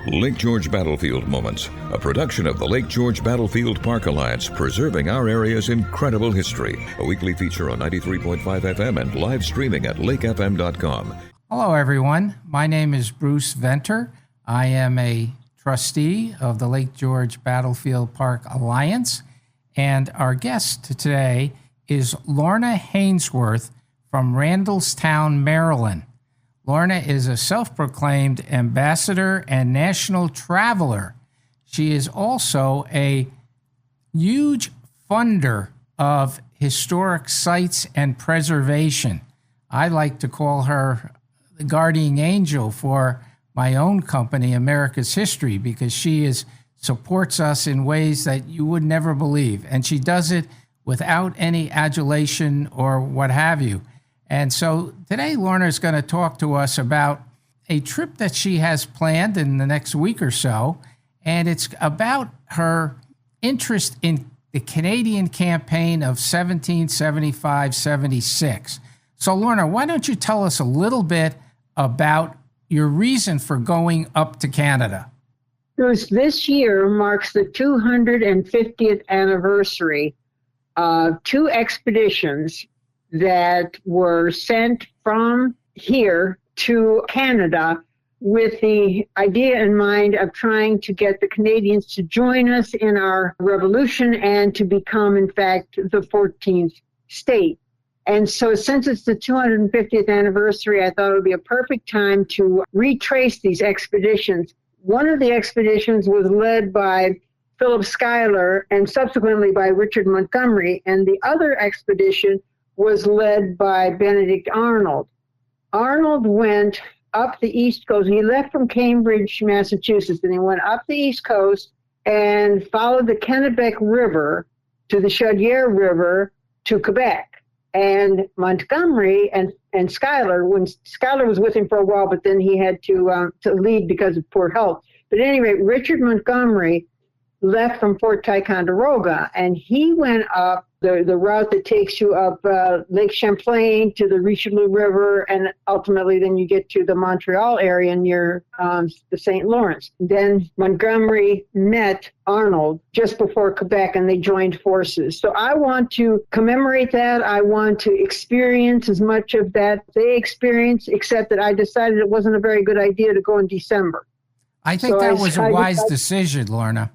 Lake George Battlefield Moments, a production of the Lake George Battlefield Park Alliance, preserving our area's incredible history. A weekly feature on 93.5 FM and live streaming at lakefm.com. Hello, everyone. My name is Bruce Venter. I am a trustee of the Lake George Battlefield Park Alliance, and our guest today is Lorna Hainesworth from Randallstown, Maryland. Lorna is a self-proclaimed ambassador and national traveler. She is also a huge funder of historic sites and preservation. I like to call her the guardian angel for my own company, America's History, because she supports us in ways that you would never believe. And she does it without any adulation or what have you. And so today, Lorna is going to talk to us about a trip that she has planned in the next week or so. And it's about her interest in the Canadian campaign of 1775-76. So, Lorna, why don't you tell us a little bit about your reason for going up to Canada? This year marks the 250th anniversary of two expeditions that were sent from here to Canada with the idea in mind of trying to get the Canadians to join us in our revolution and to become, in fact, the 14th state. And so since it's the 250th anniversary, I thought it would be a perfect time to retrace these expeditions. One of the expeditions was led by Philip Schuyler and subsequently by Richard Montgomery, and the other expedition was led by Benedict Arnold. Arnold went up the East Coast. He left from Cambridge, Massachusetts, and he went up the East Coast and followed the Kennebec River to the Chaudière River to Quebec. And Montgomery and Schuyler, when Schuyler was with him for a while, but then he had to leave because of poor health. But at any rate, Richard Montgomery left from Fort Ticonderoga, and he went up the route that takes you up Lake Champlain to the Richelieu River, and ultimately then you get to the Montreal area near the St. Lawrence. Then Montgomery met Arnold just before Quebec, and they joined forces. So I want to commemorate that. I want to experience as much of that they experienced, except that I decided it wasn't a very good idea to go in December. I think that was a wise decision, Lorna.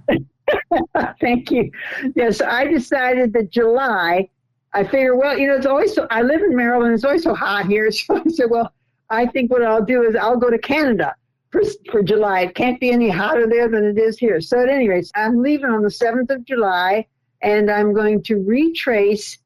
Thank you. Yes, I decided that July, I figured, well, it's always so, I live in Maryland, it's always so hot here. So I said, well, I think what I'll do is I'll go to Canada for July. It can't be any hotter there than it is here. So at any rate, I'm leaving on the 7th of July, and I'm going to retrace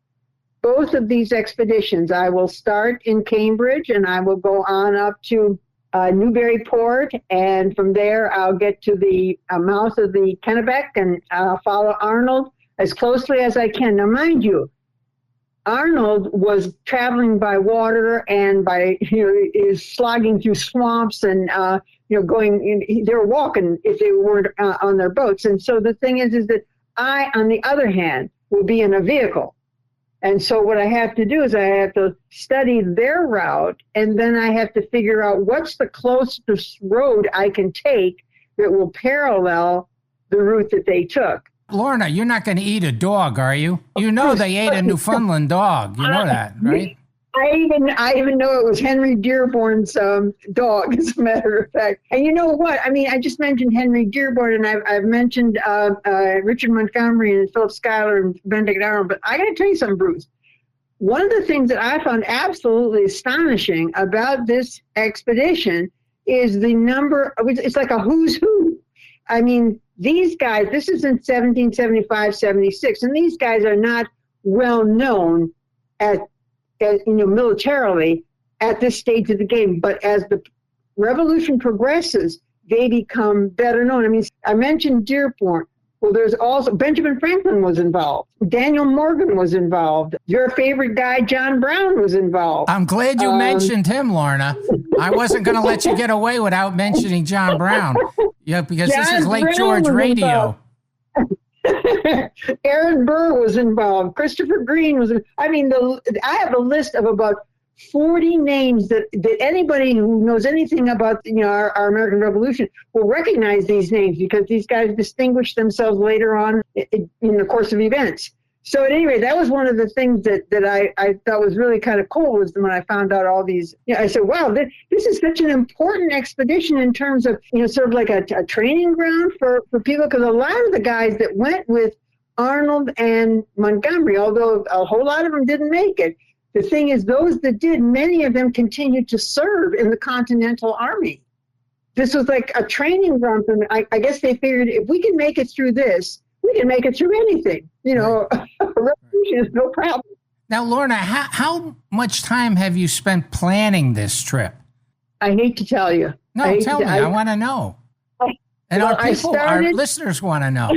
both of these expeditions. I will start in Cambridge, and I will go on up to Newburyport, and from there I'll get to the mouth of the Kennebec, and I'll follow Arnold as closely as I can. Now, mind you, Arnold was traveling by water and by is slogging through swamps and going. They were walking if they weren't on their boats. And so the thing is that I, on the other hand, will be in a vehicle. And so what I have to do is I have to study their route, and then I have to figure out what's the closest road I can take that will parallel the route that they took. Lorna, you're not going to eat a dog, are you? You know they ate a Newfoundland dog. You know that, right? I even know it was Henry Dearborn's dog, as a matter of fact. And you know what? I mean, I just mentioned Henry Dearborn, and I've mentioned Richard Montgomery and Philip Schuyler and Benedict Arnold. But I got to tell you something, Bruce. One of the things that I found absolutely astonishing about this expedition is the number. It's like a who's who. I mean, these guys. This is in 1775-76, and these guys are not well known militarily at this stage of the game. But as the revolution progresses, they become better known. I mean, I mentioned Dearborn. Well, there's also Benjamin Franklin was involved. Daniel Morgan was involved. Your favorite guy, John Brown, was involved. I'm glad you mentioned him, Lorna. I wasn't going to let you get away without mentioning John Brown. Yeah, because John this is Lake Brown George Radio. Aaron Burr was involved. Christopher Green was. I mean, I have a list of about 40 names that anybody who knows anything about, our American Revolution will recognize these names because these guys distinguished themselves later on in the course of events. So at any rate, that was one of the things that I thought was really kind of cool, was when I found out all these. I said, wow, this is such an important expedition in terms of, sort of like a training ground for people, because a lot of the guys that went with Arnold and Montgomery, although a whole lot of them didn't make it, the thing is, those that did, many of them continued to serve in the Continental Army. This was like a training ground for them. I guess they figured, if we can make it through this, we can make it through anything. A revolution is no problem. Now, Lorna, how much time have you spent planning this trip? I hate to tell you. No, tell me. I want to know. And our listeners want to know.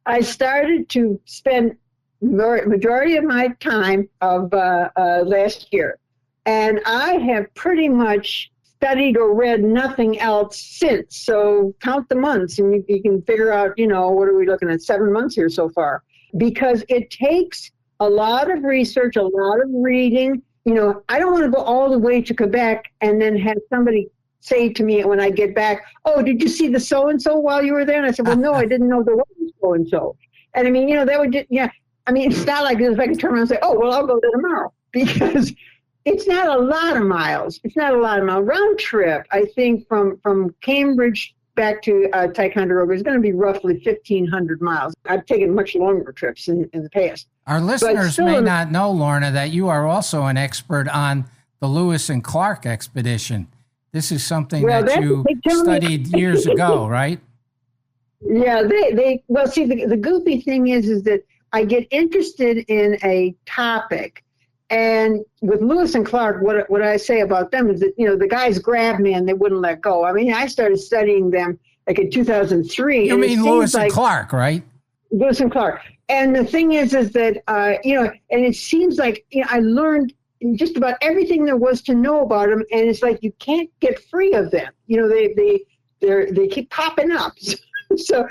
I started to spend majority of my time of last year, and I have pretty much studied or read nothing else since. So count the months, and you can figure out, what are we looking at? 7 months here so far, because it takes a lot of research, a lot of reading. I don't want to go all the way to Quebec and then have somebody say to me when I get back, oh, did you see the so-and-so while you were there? And I said, well, no, I didn't know there was so-and-so. And I mean, that would just, I mean, it's not like if I could turn around and say, oh, well, I'll go there tomorrow, because it's not a lot of miles. It's not a lot of miles. Round trip, I think, from Cambridge back to Ticonderoga is going to be roughly 1,500 miles. I've taken much longer trips in the past. Our listeners may not know, Lorna, that you are also an expert on the Lewis and Clark expedition. This is something that you studied years ago, right? Yeah, well, see, the goofy thing is that I get interested in a topic, and with Lewis and Clark, what I say about them is that, the guys grabbed me and they wouldn't let go. I mean, I started studying them like in 2003. You mean Lewis and Clark, right? Lewis and Clark. And the thing is that, and it seems like, I learned just about everything there was to know about them, and it's like you can't get free of them. They keep popping up. So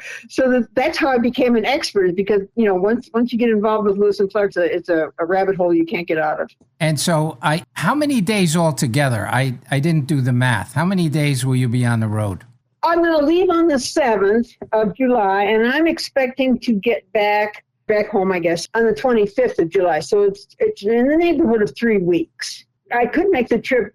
that's how I became an expert, because once you get involved with Lewis and Clark, it's a rabbit hole you can't get out of. And so, how many days altogether? I didn't do the math. How many days will you be on the road? I'm going to leave on the 7th of July, and I'm expecting to get back home, I guess, on the 25th of July. So it's in the neighborhood of 3 weeks. I could make the trip,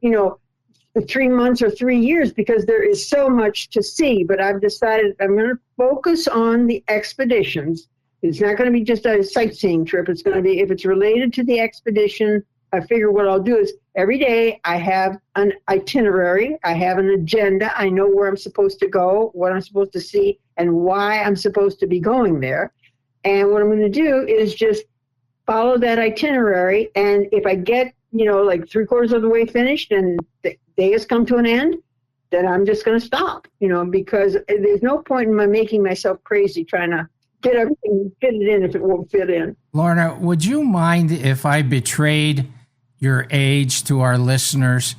3 months or 3 years, because there is so much to see. But I've decided I'm going to focus on the expeditions. It's not going to be just a sightseeing trip. It's going to be, if it's related to the expedition, I figure what I'll do is every day I have an itinerary. I have an agenda. I know where I'm supposed to go, what I'm supposed to see, and why I'm supposed to be going there. And what I'm going to do is just follow that itinerary. And if I get, like 3/4 of the way finished and the day has come to an end, then I'm just going to stop, because there's no point in my making myself crazy trying to get everything, fit it in if it won't fit in. Lorna, would you mind if I betrayed your age to our listeners?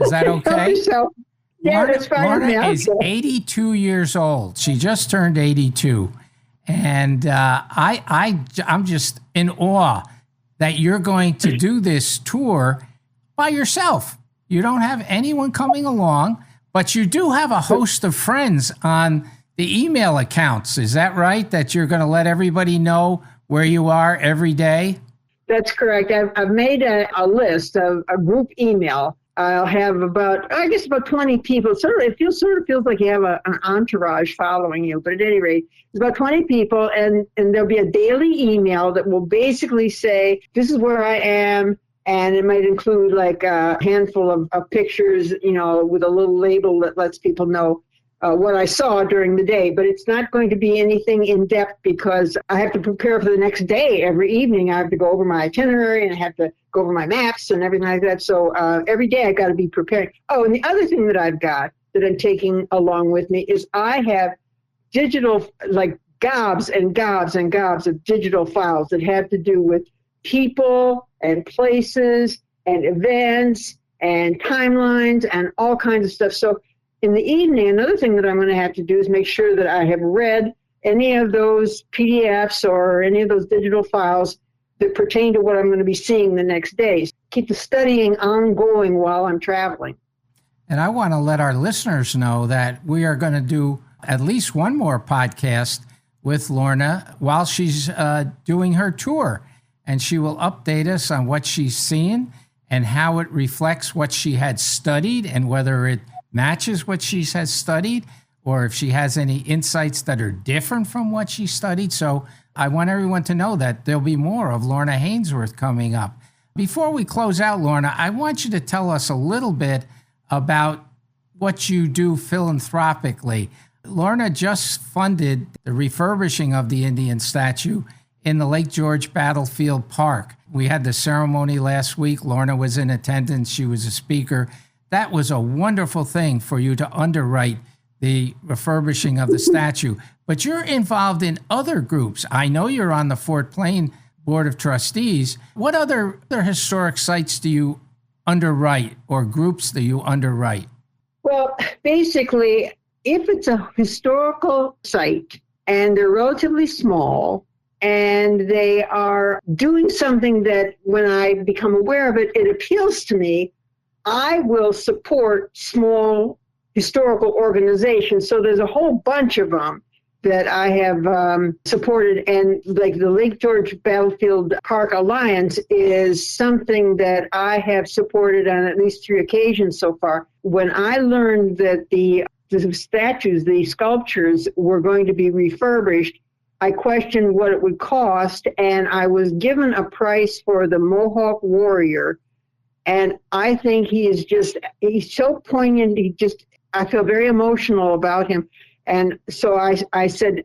Is that okay? So, yeah, Lorna, that's fine. Lorna is 82 years old. She just turned 82. And I'm just in awe that you're going to do this tour by yourself. You don't have anyone coming along, but you do have a host of friends on the email accounts. Is that right? That you're going to let everybody know where you are every day? That's correct. I've made a list of a group email. I'll have about 20 people. It sort of feels like you have an entourage following you. But at any rate, it's about 20 people, and there'll be a daily email that will basically say, this is where I am. And it might include like a handful of pictures, with a little label that lets people know what I saw during the day. But it's not going to be anything in depth, because I have to prepare for the next day. Every evening I have to go over my itinerary, and I have to go over my maps and everything like that. So every day I got to be preparing. Oh, and the other thing that I've got that I'm taking along with me is I have digital, like gobs and gobs and gobs of digital files that have to do with people and places and events and timelines and all kinds of stuff. So in the evening, another thing that I'm going to have to do is make sure that I have read any of those PDFs or any of those digital files that pertain to what I'm going to be seeing the next day. Keep the studying ongoing while I'm traveling. And I want to let our listeners know that we are going to do at least one more podcast with Lorna while she's doing her tour. And she will update us on what she's seen and how it reflects what she had studied and whether it matches what she has studied or if she has any insights that are different from what she studied. So I want everyone to know that there'll be more of Lorna Hainesworth coming up. Before we close out, Lorna, I want you to tell us a little bit about what you do philanthropically. Lorna just funded the refurbishing of the Indian statue in the Lake George Battlefield Park. We had the ceremony last week. Lorna was in attendance. She was a speaker. That was a wonderful thing for you to underwrite the refurbishing of the statue. But you're involved in other groups. I know you're on the Fort Plain Board of Trustees. What other historic sites do you underwrite or groups that you underwrite? Well, basically, if it's a historical site and they're relatively small and they are doing something that when I become aware of it, it appeals to me, I will support small historical organizations. So there's a whole bunch of them that I have supported. And like the Lake George Battlefield Park Alliance is something that I have supported on at least 3 occasions so far. When I learned that the statues, the sculptures were going to be refurbished, I questioned what it would cost, and I was given a price for the Mohawk Warrior. And I think he's so poignant. I feel very emotional about him. And so I said,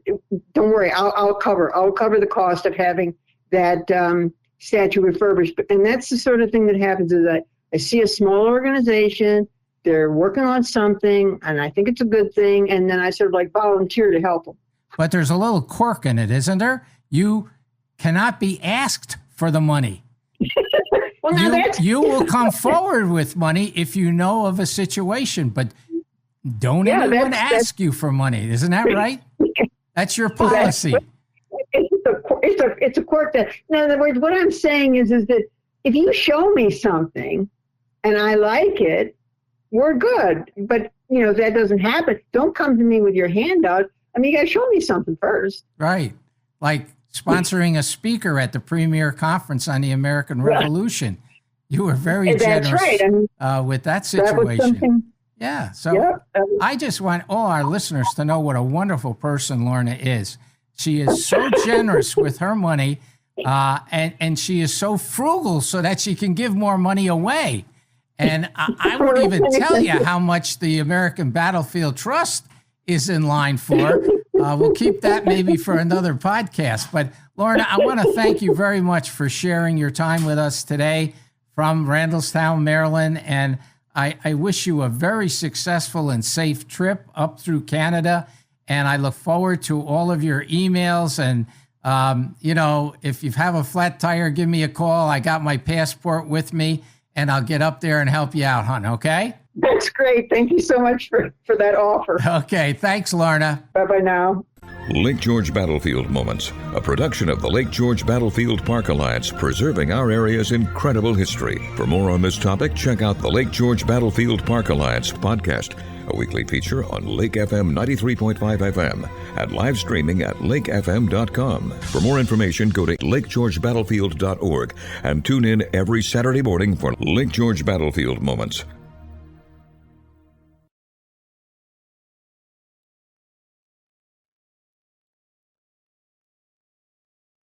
don't worry, I'll cover the cost of having that statue refurbished. And that's the sort of thing that happens is I see a small organization, they're working on something, and I think it's a good thing. And then I sort of volunteer to help them. But there's a little quirk in it, isn't there? You cannot be asked for the money. Well, you will come forward with money if you know of a situation, but don't anyone ask you for money. Isn't that right? That's your policy. It's a quirk that, in other words, what I'm saying is that if you show me something and I like it, we're good. But, if that doesn't happen, don't come to me with your handout. I mean, you got to show me something first. Right. Like sponsoring a speaker at the premier conference on the American Revolution. You were very generous with that situation. Yeah. So I just want all our listeners to know what a wonderful person Lorna is. She is so generous with her money, and she is so frugal so that she can give more money away. And I won't even tell you how much the American Battlefield Trust is in line for. We'll keep that maybe for another podcast. But Lorna, I want to thank you very much for sharing your time with us today from Randallstown, Maryland. And I wish you a very successful and safe trip up through Canada. And I look forward to all of your emails. And, if you have a flat tire, give me a call. I got my passport with me, and I'll get up there and help you out, hon. Okay? That's great. Thank you so much for that offer. Okay. Thanks, Lorna. Bye-bye now. Lake George Battlefield Moments, a production of the Lake George Battlefield Park Alliance, preserving our area's incredible history. For more on this topic, check out the Lake George Battlefield Park Alliance podcast, a weekly feature on Lake FM 93.5 FM and live streaming at lakefm.com. For more information, go to lakegeorgebattlefield.org and tune in every Saturday morning for Lake George Battlefield Moments.